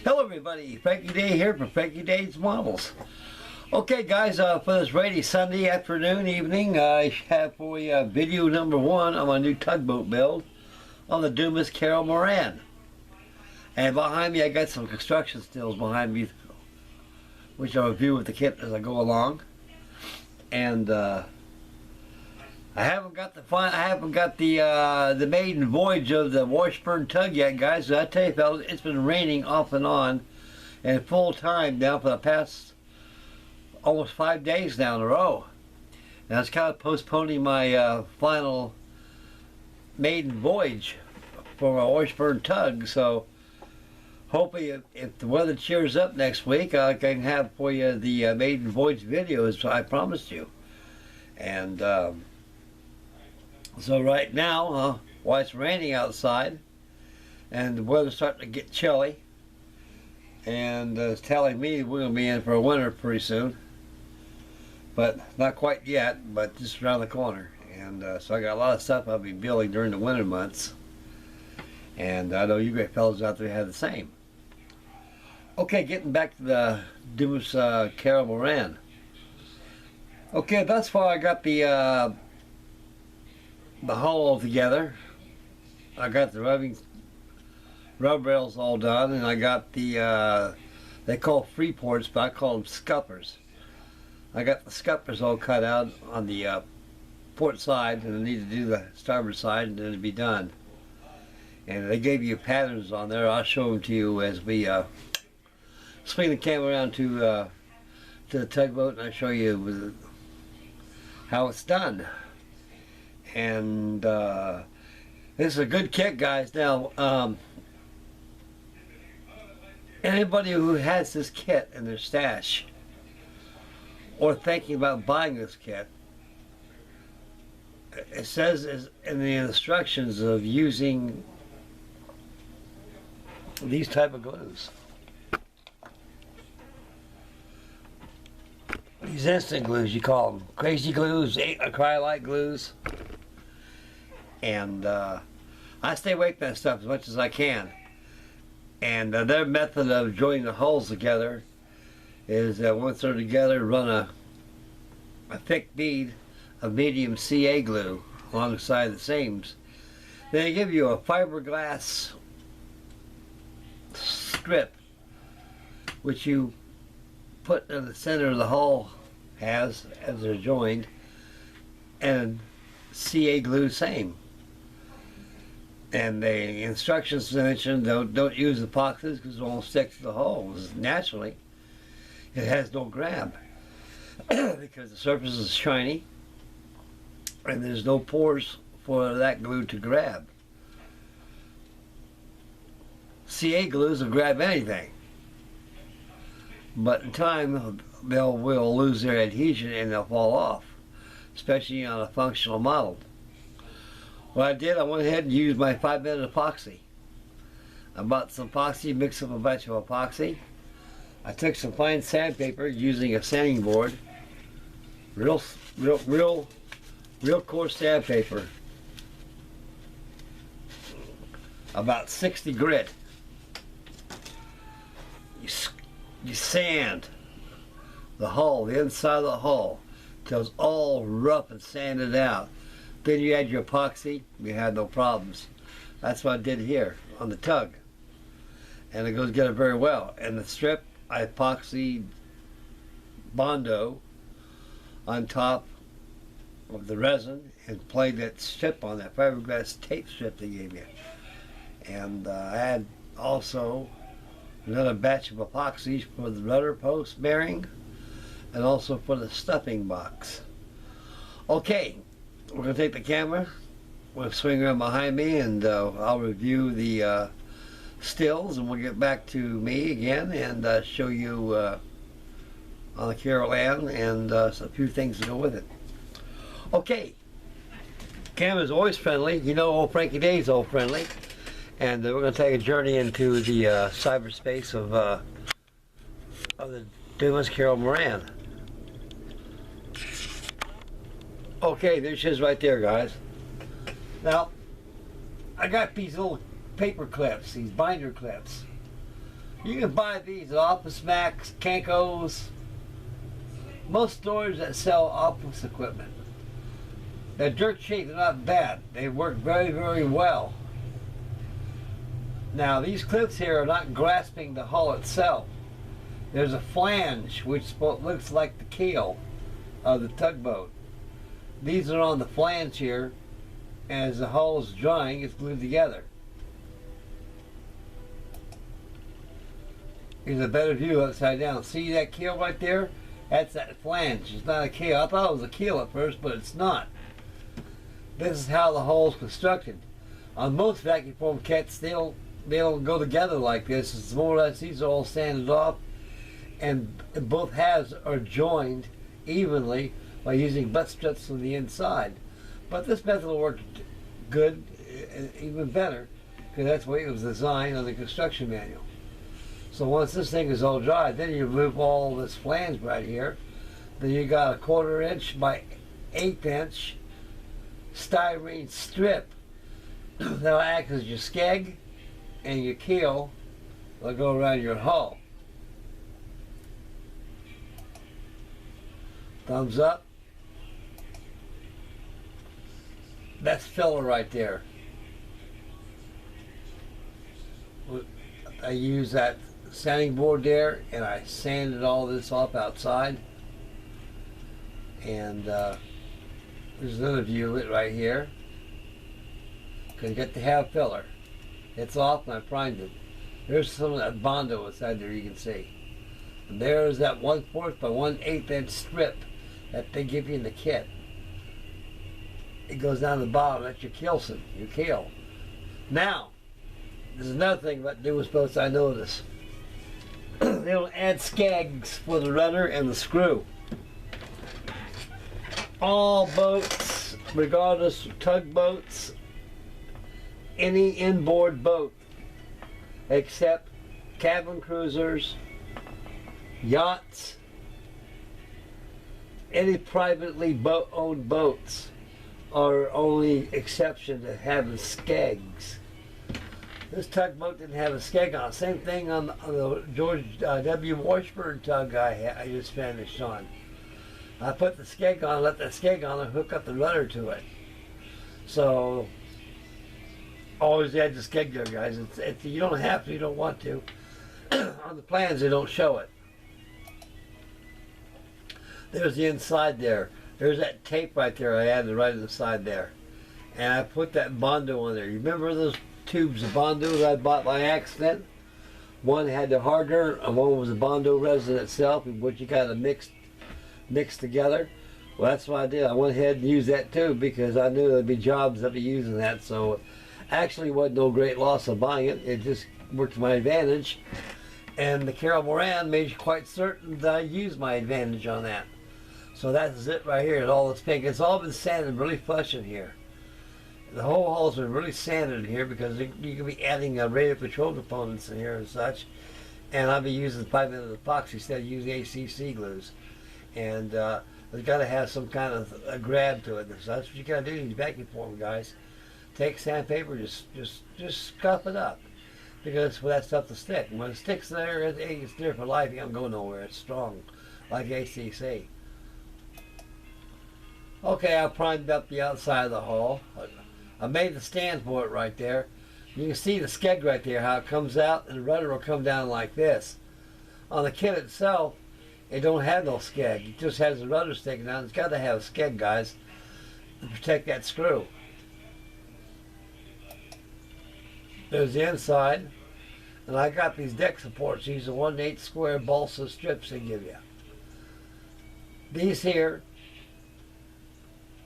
Hello everybody, Frankie Day here for Frankie Day's Models. Okay guys, for this rainy Sunday afternoon, evening, I have for you video number 1 on my new tugboat build on the Dumas Moran. And behind me I got some construction stills behind me, which I'll review with the kit as I go along. And I haven't got the maiden voyage of the Washburn tug yet, guys. So I tell you, fellas, it's been raining off and on, and full time now for the past almost 5 days now in a row. And I was kind of postponing my final maiden voyage for my Washburn tug. So hopefully, if the weather cheers up next week, I can have for you the maiden voyage video as I promised you. And so right now, while it's raining outside and the weather's starting to get chilly, and it's telling me we're going to be in for a winter pretty soon, but not quite yet, but just around the corner. And so I got a lot of stuff I'll be building during the winter months, and I know you great fellas out there have the same. Okay, getting back to the Dumas Moran. Okay, thus far I got the hull all together. I got the rub rails all done, and I got the they call free ports, but I call them scuppers. I got the scuppers all cut out on the port side, and I need to do the starboard side, and then it'll be done. And they gave you patterns on there. I'll show them to you as we swing the camera around to the tugboat, and I'll show you how it's done. And this is a good kit, guys. Now, anybody who has this kit in their stash or thinking about buying this kit, it says in the instructions of using these type of glues. These instant glues, you call them. Crazy glues, acrylite glues. And I stay away from that stuff as much as I can. And their method of joining the hulls together is once they're together, run a thick bead of medium CA glue alongside the seams. Then they give you a fiberglass strip, which you put in the center of the hull as they're joined, and CA glue same. And the instructions mentioned don't use epoxies because it won't stick to the hull. Naturally, it has no grab because the surface is shiny and there's no pores for that glue to grab. CA glues will grab anything, but in time will lose their adhesion and they'll fall off, especially on a functional model. What I did, I went ahead and used my 5-minute epoxy. I bought some epoxy, mixed up a bunch of epoxy. I took some fine sandpaper using a sanding board, real coarse sandpaper, about 60 grit. You sand the hull, the inside of the hull, till it's all rough and sanded out. Then you add your epoxy, you have no problems. That's what I did here on the tug. And it goes together very well. And the strip, I epoxied Bondo on top of the resin and played that strip on that fiberglass tape strip they gave you. And I had also another batch of epoxies for the rudder post bearing and also for the stuffing box. Okay. We're going to take the camera, we'll swing around behind me, and I'll review the stills, and we'll get back to me again and show you on the Carolan and a few things to go with it. Okay, camera's always friendly. You know, old Frankie Day's all friendly. And we're going to take a journey into the cyberspace of the Dumas Moran. Okay, there she is right there, guys. Now, I got these little paper clips, these binder clips. You can buy these at Office Max, Kinko's, most stores that sell office equipment. They're dirt cheap, they're not bad. They work very, very well. Now these clips here are not grasping the hull itself. There's a flange which looks like the keel of the tugboat. These are on the flange here. As the hull is drying, it's glued together. Here's a better view upside down. See that keel right there? That's that flange. It's not a keel. I thought it was a keel at first, but it's not. This is how the hull is constructed. On most vacuum form kits, they don't go together like this. It's more or less these are all sanded off, and both halves are joined evenly by using butt struts from the inside. But this method will work good, even better, because that's the way it was designed on the construction manual. So once this thing is all dry, then you remove all this flange right here. Then you got a 1/4 inch by 1/8 inch styrene strip that'll act as your skeg and your keel will go around your hull. Thumbs up. That's filler right there. I use that sanding board there, and I sanded all this off outside. And there's another view of it right here. Because you got to have filler. It's off, and I primed it. There's some of that Bondo inside there you can see. And there's that 1/4 by 1/8 inch strip that they give you in the kit. It goes down to the bottom. That's your keel. Now, there's another thing about Dumas boats I noticed. They don't add skegs for the rudder and the screw. All boats, regardless of tugboats, any inboard boat, except cabin cruisers, yachts, any privately owned boats, are only exception to having skegs. This tugboat didn't have a skeg on it. Same thing on the George W. Washburn tug I just finished on. I put the skeg on, let the skeg on, and hook up the rudder to it. So always add the skeg there, guys. You don't have to, you don't want to. On the plans, they don't show it. There's the inside there. There's that tape right there I added right on the side there. And I put that Bondo on there. You remember those tubes of Bondo that I bought by accident? One had the hardener and one was the Bondo resin itself, which you kind of mixed together. Well, that's what I did. I went ahead and used that too because I knew there'd be jobs that would be using that. So actually wasn't no great loss of buying it. It just worked to my advantage. And the Carol Moran made quite certain that I used my advantage on that. So that's it right here. All this pink. It's all been sanded really flush in here. The whole hull's been really sanded in here because you can be adding radio control components in here and such. And I'll be using 5-minute epoxy instead of using ACC glues. And it's got to have some kind of a grab to it. So that's what you got to do in your vacuum form, guys. Take sandpaper, just scuff it up because for that stuff to stick. And when it sticks there, it's there for life. You don't go nowhere. It's strong, like ACC. Okay, I primed up the outside of the hull. I made the stand for it right there. You can see the skeg right there, how it comes out, and the rudder will come down like this. On the kit itself, it don't have no skeg. It just has the rudder sticking out. It's got to have a skeg, guys, to protect that screw. There's the inside. And I got these deck supports. These are 1/8 square balsa strips they give you. These here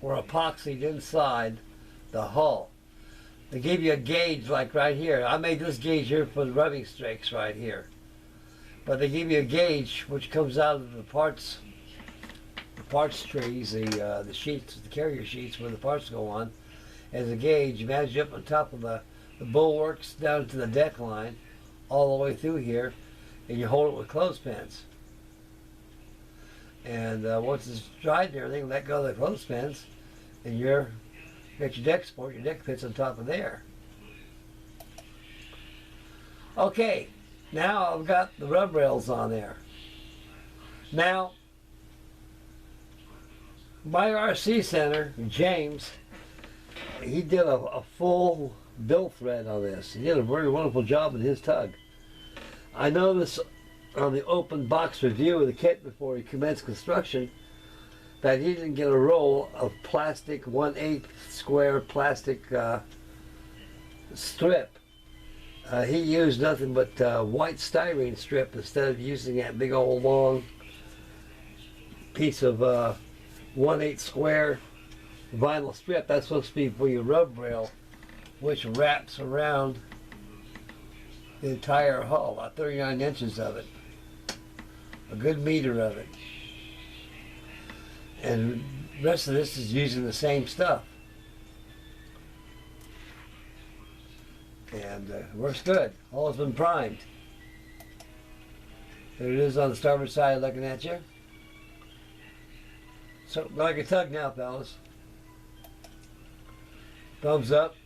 were epoxied inside the hull. They give you a gauge like right here. I made this gauge here for the rubbing strakes right here. But they give you a gauge which comes out of the parts trees, the sheets, the carrier sheets where the parts go on, as a gauge. You measure up on top of the bulwarks down to the deck line, all the way through here, and you hold it with clothespins. And once it's dried and everything, let go of the clothespins, and you got your deck support. Your deck fits on top of there. Okay, Now I've got the rub rails on there. Now, my RC center, James, he did a full bill thread on this. He did a very wonderful job in his tug. I noticed on the open box review of the kit before he commenced construction that he didn't get a roll of plastic 1/8 square plastic strip. He used nothing but white styrene strip instead of using that big old long piece of 1/8 square vinyl strip. That's supposed to be for your rub rail, which wraps around the entire hull, about 39 inches of it, a good meter of it. And the rest of this is using the same stuff. And works good. All has been primed. There it is on the starboard side looking at you. So, like a tug now, fellas. Thumbs up.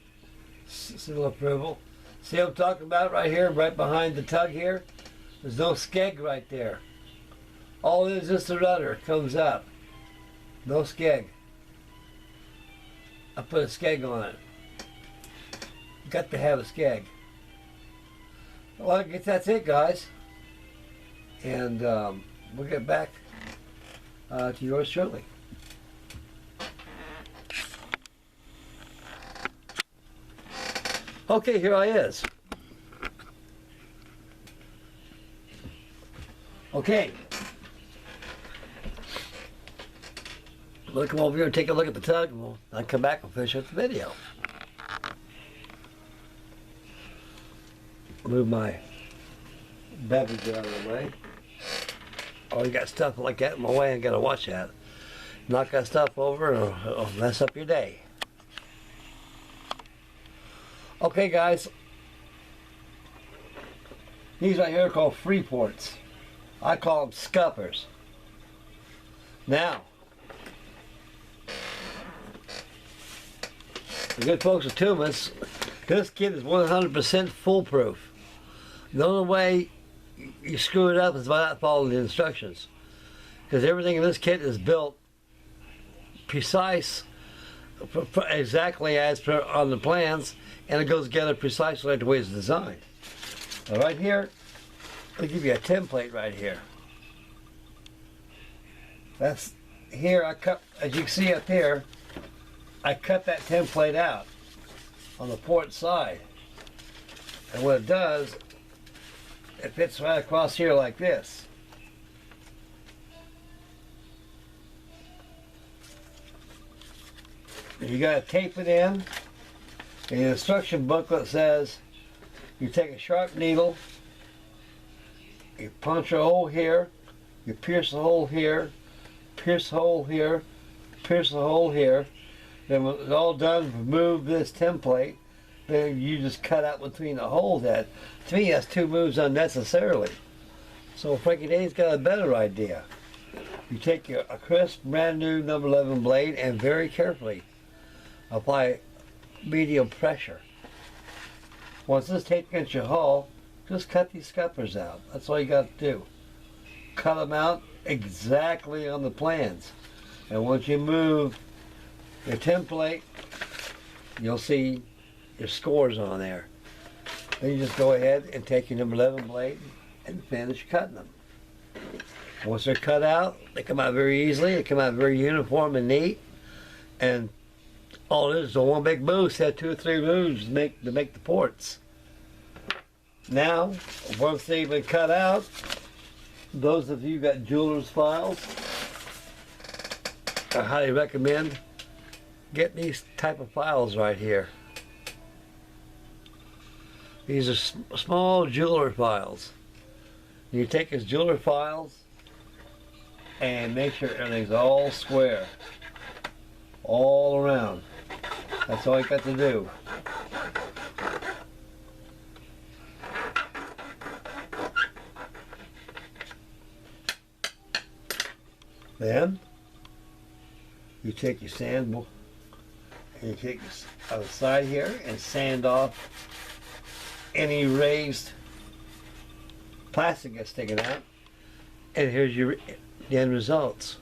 Seal approval. See what I'm talking about right here, right behind the tug here? There's no skeg right there. All it is just the rudder. It comes up. No skeg. I put a skeg on it. Got to have a skeg. Well, I guess that's it, guys. And we'll get back to yours shortly. Okay, here I is. Okay. We'll come over here and take a look at the tug, and I'll come back and finish up the video. Move my beverage out of the way. Oh, you got stuff like that in my way, I gotta watch that. Knock that stuff over and it'll mess up your day. Okay, guys. These right here are called free ports. I call them scuppers. Now, the good folks at Dumas, this kit is 100% foolproof. The only way you screw it up is by not following the instructions. Because everything in this kit is built precise, exactly as per on the plans, and it goes together precisely like the way it's designed. Now right here, I'll give you a template right here. That's here I cut, as you can see up here, I cut that template out on the port side. And what it does, it fits right across here like this. You gotta tape it in. And the instruction booklet says you take a sharp needle, you punch a hole here, you pierce a hole here, pierce a hole here, pierce a hole here. Then when it's all done, remove this template. Then you just cut out between the holes. That to me, that's 2 moves unnecessarily. So Frankie Day's got a better idea. You take a crisp, brand new number 11 blade and very carefully apply medium pressure. Once this taped against your hull, just cut these scuppers out. That's all you got to do. Cut them out exactly on the plans. And once you move your template, you'll see your scores on there. Then you just go ahead and take your number 11 blade and finish cutting them. Once they're cut out, they come out very easily. They come out very uniform and neat. And all it is a one big boost. Had 2 or 3 moves to make the ports. Now, once they've been cut out, those of you who got jeweler's files, I highly recommend getting these type of files right here. These are small jeweler files. You take his jeweler files and make sure everything's all square, all around. That's all you got to do. Then you take your sand and you take this out of the side here and sand off any raised plastic is sticking out, and here's the end results.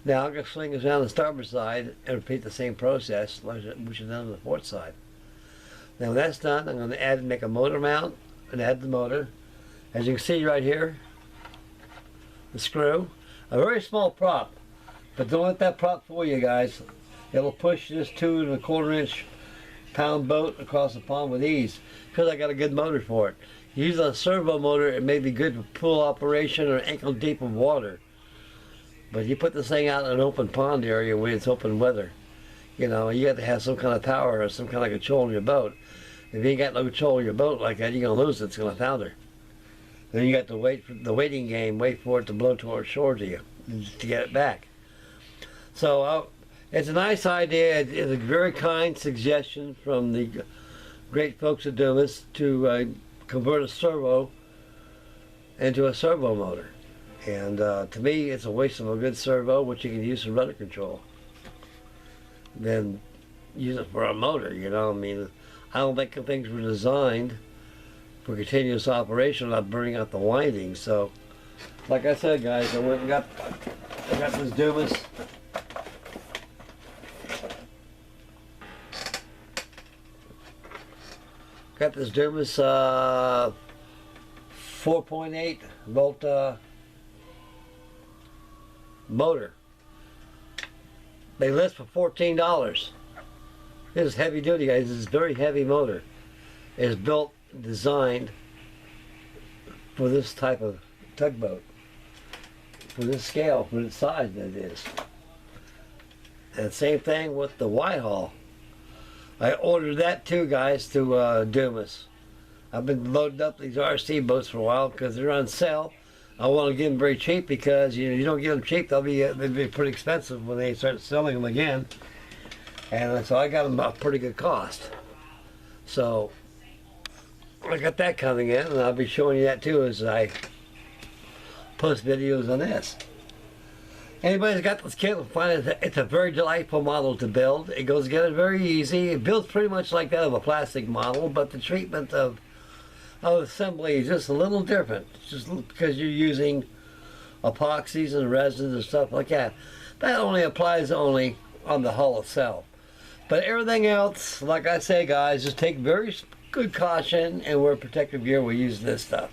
Now I'm going to swing this down the starboard side and repeat the same process which is done on the port side. Now when that's done, I'm going to make a motor mount and add the motor. As you can see right here, the screw, a very small prop, but don't let that prop fool you guys. It'll push this 2¼ pound boat across the pond with ease because I got a good motor for it. Use a servo motor, it may be good for pool operation or ankle deep of water. But you put this thing out in an open pond area when it's open weather, you know, you have to have some kind of power or some kind of control in your boat. If you ain't got no control in your boat like that, you're going to lose it, it's going to founder. Then you got to wait for the waiting game, wait for it to blow towards shore to you to get it back. So it's a nice idea. It's a very kind suggestion from the great folks at Dumas to convert a servo into a servo motor. And to me, it's a waste of a good servo, which you can use for rudder control. Then use it for a motor, you know. I mean, I don't think things were designed for continuous operation without burning out the windings. So, like I said, guys, I went and got this Dumas. Got this Dumas 4.8 volt motor. They list for $14. This is heavy duty, guys. This is a very heavy motor. It is built, designed for this type of tugboat, for this scale, for the size that it is. And same thing with the Whitehall. I ordered that too, guys, to Dumas. I've been loading up these RC boats for a while because they're on sale. I want to get them very cheap because you don't get them cheap, they'll be pretty expensive when they start selling them again. And so I got them at a pretty good cost. So I got that coming in, and I'll be showing you that too as I post videos on this. Anybody's got this kit will find it's a very delightful model to build. It goes together very easy. It builds pretty much like that of a plastic model, but the treatment of assembly is just a little different. It's just because you're using epoxies and resins and stuff like that. That only applies on the hull itself. But everything else, like I say, guys, just take very good caution and wear protective gear when we use this stuff.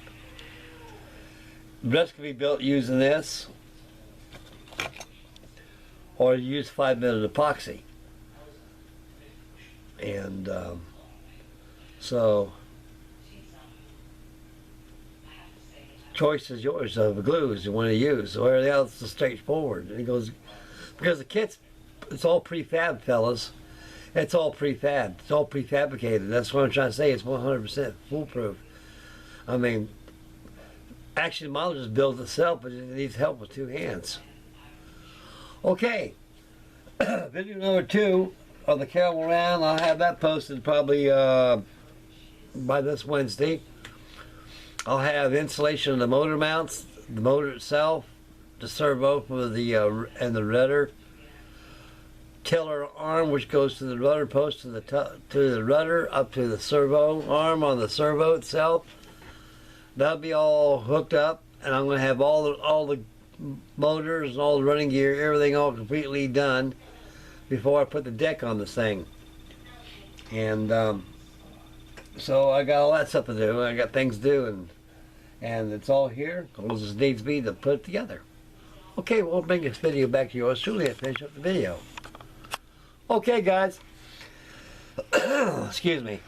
The rest can be built using this, or use 5-minute epoxy. And so choice is yours of the glues you want to use. Or everything else is straightforward. And it goes because the kit's it's all prefab, fellas. It's all prefab. It's all prefabricated. That's what I'm trying to say. It's 100% foolproof. I mean, actually, the model just builds itself, but it needs help with 2 hands. Okay, video number 2 of the keel Moran. I'll have that posted probably by this Wednesday. I'll have installation of the motor mounts, the motor itself, the servo for the and the rudder, tiller arm which goes to the rudder post to the rudder up to the servo arm on the servo itself. That'll be all hooked up, and I'm going to have all the motors and all the running gear, everything all completely done before I put the deck on this thing. And so I got all that stuff to do. I got things to do, and it's all here. It just needs me to put it together. Okay, we'll bring this video back to yours truly and finish up the video. Okay, guys. Excuse me.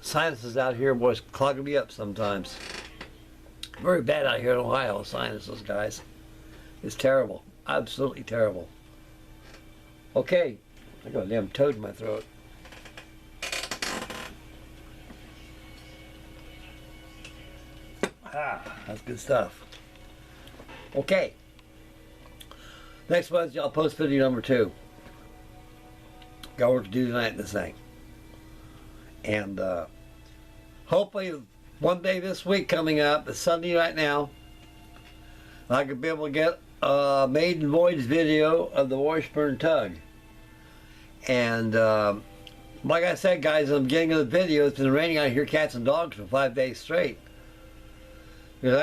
Sinuses out here, boys, clogging me up sometimes. Very bad out here in Ohio, sinuses, guys. It's terrible. Absolutely terrible. Okay. I got a damn toad in my throat. Ah, that's good stuff. Okay. Next Wednesday, I'll post video number 2. Got work to do tonight in this thing. And hopefully one day this week coming up, it's Sunday right now, I could be able to get a maiden voyage video of the Washburn tug. And like I said, guys, I'm getting to the video. It's been raining out here, cats and dogs, for 5 days straight. You know,